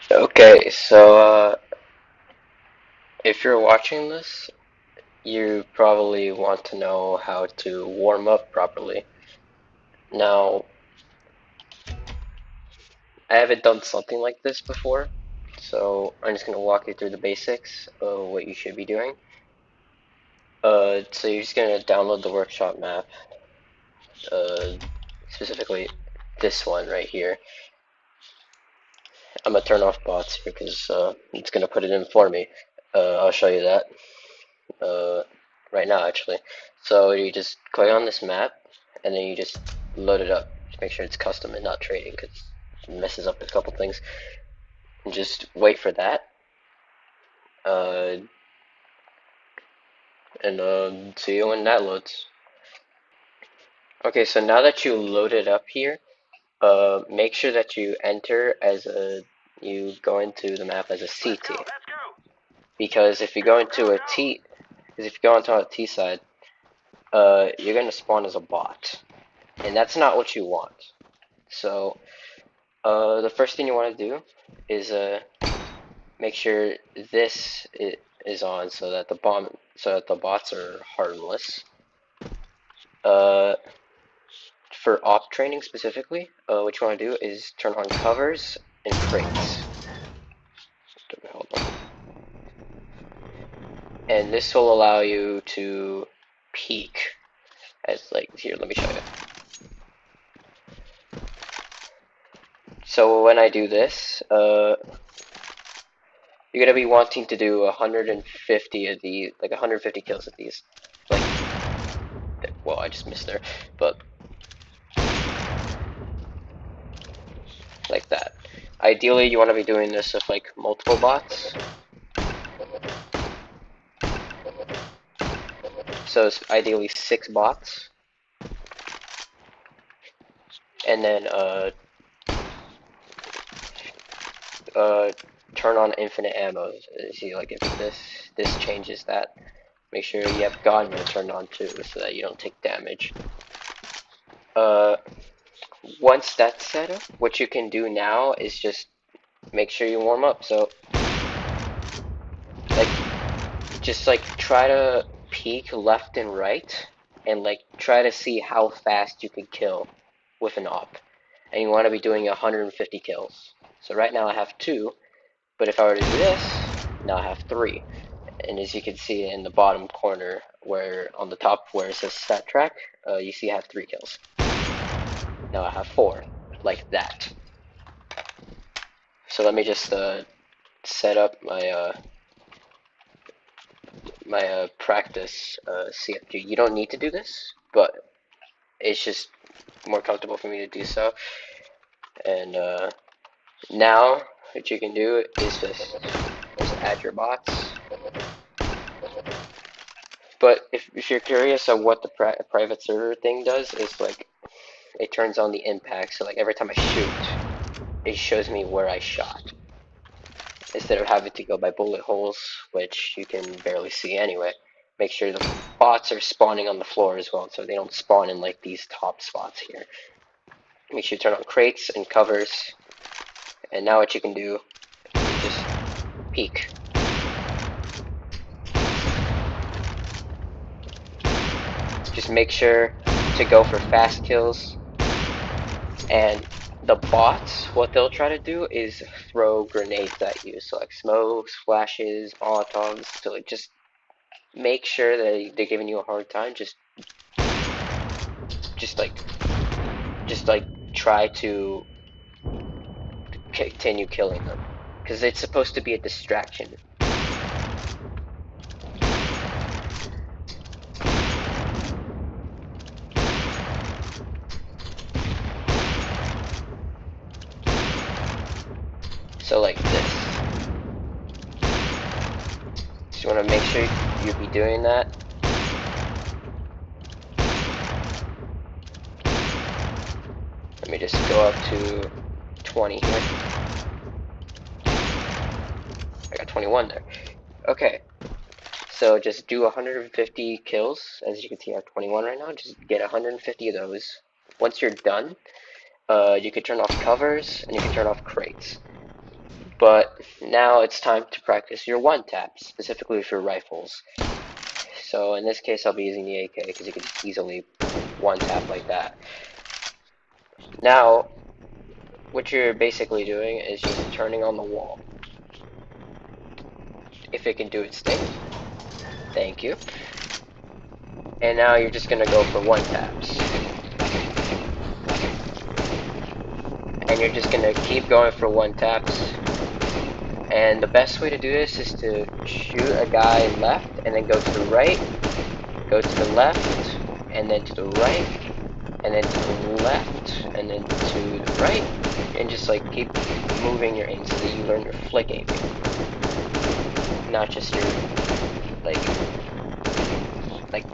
Okay, so if you're watching this, you probably want to know how to warm up properly. Now, I haven't done something like this before, so I'm just going to walk you through the basics of what you should be doing. So you're just going to download the workshop map, uh, specifically this one right here. I'm going to turn off bots because it's going to put it in for me. I'll show you that right now, actually. So you just click on this map, and then you just load it up. Just make sure it's custom and not trading, because it messes up a couple things. And just wait for that, uh, and see you when that loads. Okay, so now that you load it up here, make sure that you enter as you go into the map as a CT. Because if you go into a T, because if you go into a T side, you're gonna spawn as a bot, and that's not what you want. So, the first thing you want to do is make sure this is on so that the bots are harmless. Uh, for op training specifically, what you want to do is turn on covers and crates. Hold on. And this will allow you to peek as like here. Let me show you. So when I do this, you're gonna be wanting to do 150 of these, like 150 kills of these. Like, well, I just missed there, but like that. Ideally, you want to be doing this with like multiple bots. So it's ideally 6 bots, and then uh, turn on infinite ammo. See, like if this changes that, make sure you have gun mode turned on too, so that you don't take damage. Uh, Once that's set up, what you can do now is just make sure you warm up. So, like, just like try to peek left and right, and like try to see how fast you can kill with an op. And you want to be doing 150 kills. So right now I have 2, but if I were to do this, now I have 3. And as you can see in the bottom corner, where on the top where it says stat track, you see I have 3 kills. Now I have 4, like that. So let me just set up my practice CFG. You don't need to do this, but it's just more comfortable for me to do so. And now what you can do is just add your bots. But if you're curious of what the private server thing does, is like it turns on the impact. So like every time I shoot, it shows me where I shot instead of having to go by bullet holes, which you can barely see anyway. Make sure the bots are spawning on the floor as well, so they don't spawn in like these top spots here. Make sure you turn on crates and covers, and now what you can do is just peek. Just make sure to go for fast kills, and the bots, what they'll try to do is throw grenades at you, so like smokes, flashes, molotovs, to like just make sure that they're giving you a hard time. Just like just like try to continue killing them, because it's supposed to be a distraction. So like this, just want to make sure you be doing that. Let me just go up to 20 here. I got 21 there. Okay, so just do 150 kills. As you can see, I have 21 right now. Just get 150 of those. Once you're done, you can turn off covers and you can turn off crates. But now it's time to practice your one taps, specifically for rifles. So in this case, I'll be using the AK because you can just easily one tap like that. Now, what you're basically doing is just turning on the wall. If it can do its thing. Thank you. And now you're just gonna go for one taps. And you're just gonna keep going for one taps. And the best way to do this is to shoot a guy left and then go to the right, go to the left, and then to the right, and then to the left, and then to the right, and just like keep moving your aim so that you learn your flick aiming, not just your like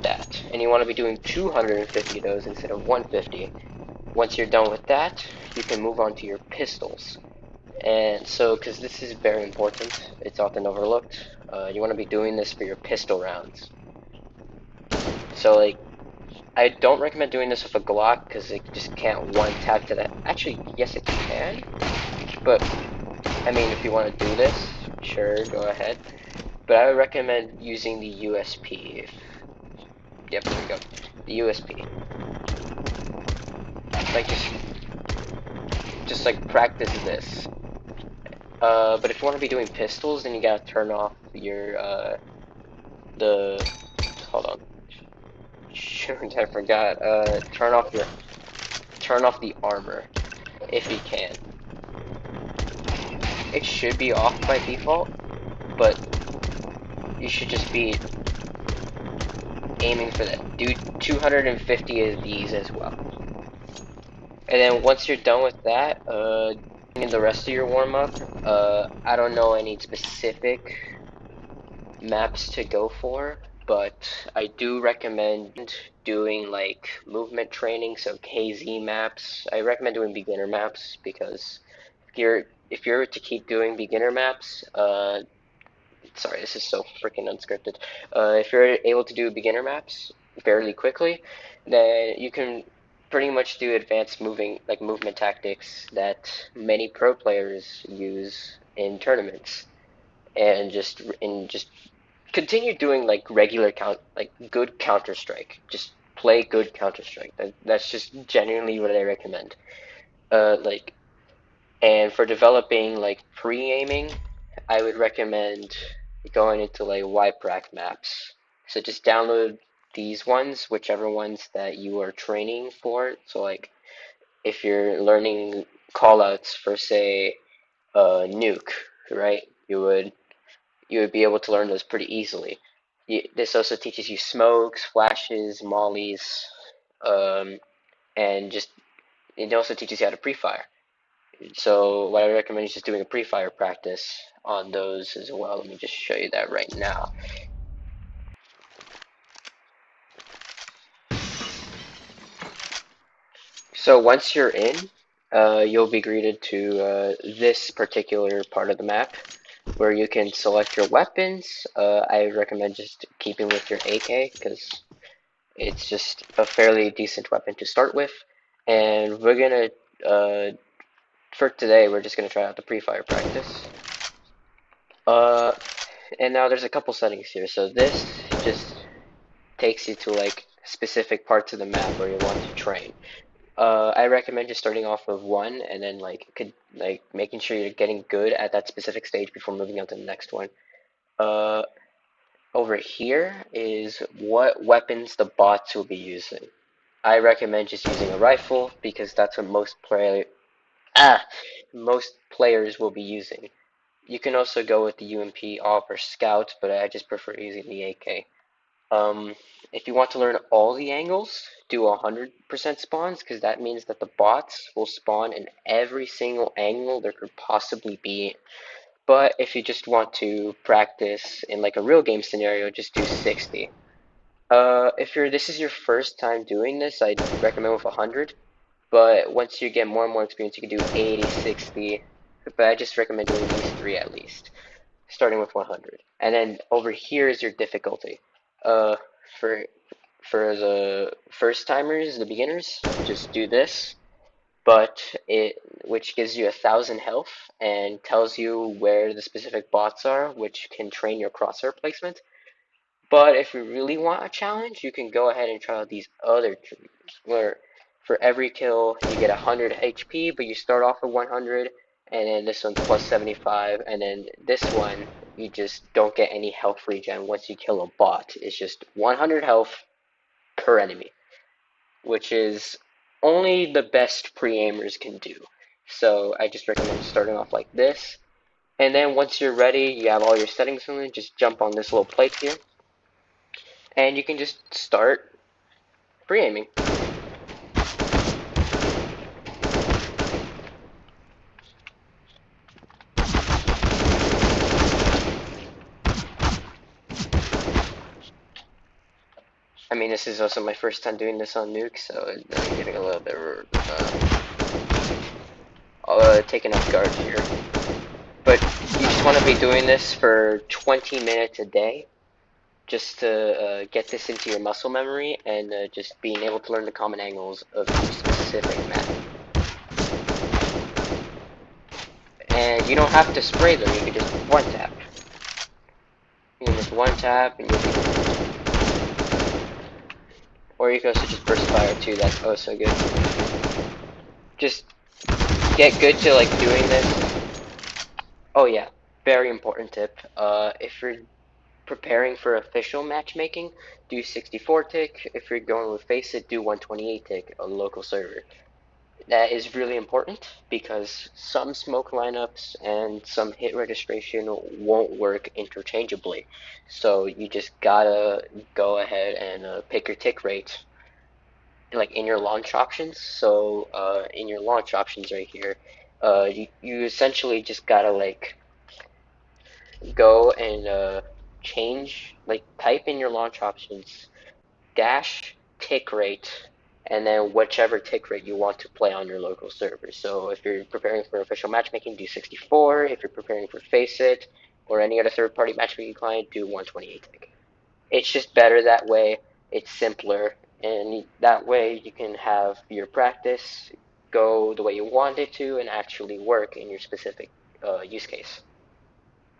that. And you want to be doing 250 of those instead of 150. Once you're done with that, you can move on to your pistols. And so, because this is very important, it's often overlooked, you want to be doing this for your pistol rounds. So, like, I don't recommend doing this with a Glock because it just can't one tap to that. Actually, yes, it can, but I mean, if you want to do this, sure, go ahead. But I would recommend using the USP. Yep, there we go. The USP. Like, just like practice this. But if you want to be doing pistols, then you gotta turn off your the. Hold on. Shoot, I forgot. Turn off the armor if you can. It should be off by default, but you should just be aiming for that. Do 250 of these as well. And then once you're done with that, in the rest of your warm up, I don't know any specific maps to go for, but I do recommend doing like movement training, so KZ maps. I recommend doing beginner maps because if you're to keep doing beginner maps, sorry, this is so freaking unscripted. If you're able to do beginner maps fairly quickly, then you can pretty much do advanced movement tactics that many pro players use in tournaments, and just continue doing like good Counter Strike. Just play good Counter Strike. That's just genuinely what I recommend. Like, and for developing like pre-aiming, I would recommend going into like YPRAC maps. So just download these ones, whichever ones that you are training for. So like if you're learning callouts for say nuke, right? You would be able to learn those pretty easily. This also teaches you smokes, flashes, mollies, um, and just it also teaches you how to pre-fire. So what I recommend is just doing a pre-fire practice on those as well. Let me just show you that right now. So once you're in, you'll be greeted to this particular part of the map where you can select your weapons. I recommend just keeping with your AK because it's just a fairly decent weapon to start with. And we're gonna, for today, we're just gonna try out the pre-fire practice. Uh, and now there's a couple settings here. So this just takes you to like specific parts of the map where you want to train. I recommend just starting off with one and then making sure you're getting good at that specific stage before moving on to the next one. Uh, Over here is what weapons the bots will be using. I recommend just using a rifle because that's what most players will be using. You can also go with the UMP, AWP, or Scout, but I just prefer using the AK. Um, if you want to learn all the angles, do 100% spawns because that means that the bots will spawn in every single angle there could possibly be. But if you just want to practice in like a real game scenario, just do 60. If this is your first time doing this, I'd recommend with 100. But once you get more and more experience, you can do 80, 60. But I just recommend doing these three at least, starting with 100. And then over here is your difficulty. Uh, for for the first timers, the beginners, just do this. but it which gives you 1,000 health and tells you where the specific bots are, which can train your crosshair placement. But if you really want a challenge, you can go ahead and try out these other trees, where for every kill you get 100 HP, but you start off with 100, and then this one's plus 75, and then this one you just don't get any health regen once you kill a bot. It's just 100 health per enemy, which is only the best pre-aimers can do. So I just recommend starting off like this. And then once you're ready, you have all your settings in there, just jump on this little plate here, and you can just start pre-aiming. I mean, this is also my first time doing this on Nuke, so I'm getting a little bit taken off guard here. But you just want to be doing this for 20 minutes a day, just to get this into your muscle memory and just being able to learn the common angles of each specific map. And you don't have to spray them, you can just one tap. You can just one tap and you'll be. Or you can also just burst fire too, that's oh so good. Just get good to like doing this. Oh yeah, very important tip. If you're preparing for official matchmaking, do 64 tick. If you're going with Faceit, do 128 tick on local server. That is really important because some smoke lineups and some hit registration won't work interchangeably. So you just gotta go ahead and pick your tick rate like in your launch options. So in your launch options right here, you essentially just gotta like go and change, like type in your launch options dash tick rate, and then whichever tick rate you want to play on your local server. So if you're preparing for official matchmaking, do 64. If you're preparing for Faceit or any other third-party matchmaking client, do 128 tick. It's just better that way. It's simpler, and that way you can have your practice go the way you want it to and actually work in your specific use case.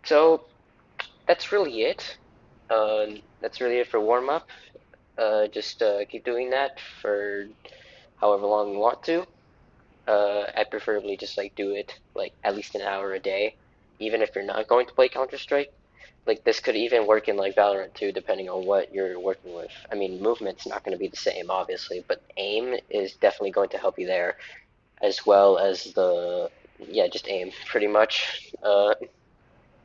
So that's really it. That's really it for warm up. Just keep doing that for however long you want to. I preferably just like do it like at least an hour a day, even if you're not going to play Counter Strike. Like this could even work in like Valorant too, depending on what you're working with. I mean, movement's not going to be the same, obviously, but aim is definitely going to help you there, as well as the yeah, just aim pretty much.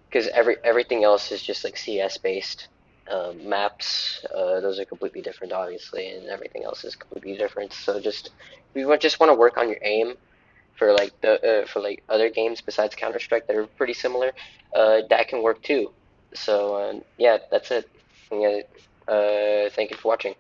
Because everything else is just like CS based. Maps, those are completely different, obviously, and everything else is completely different. So just if you just want to work on your aim for like the for like other games besides Counter Strike that are pretty similar, that can work too. So yeah, that's it. Yeah, thank you for watching.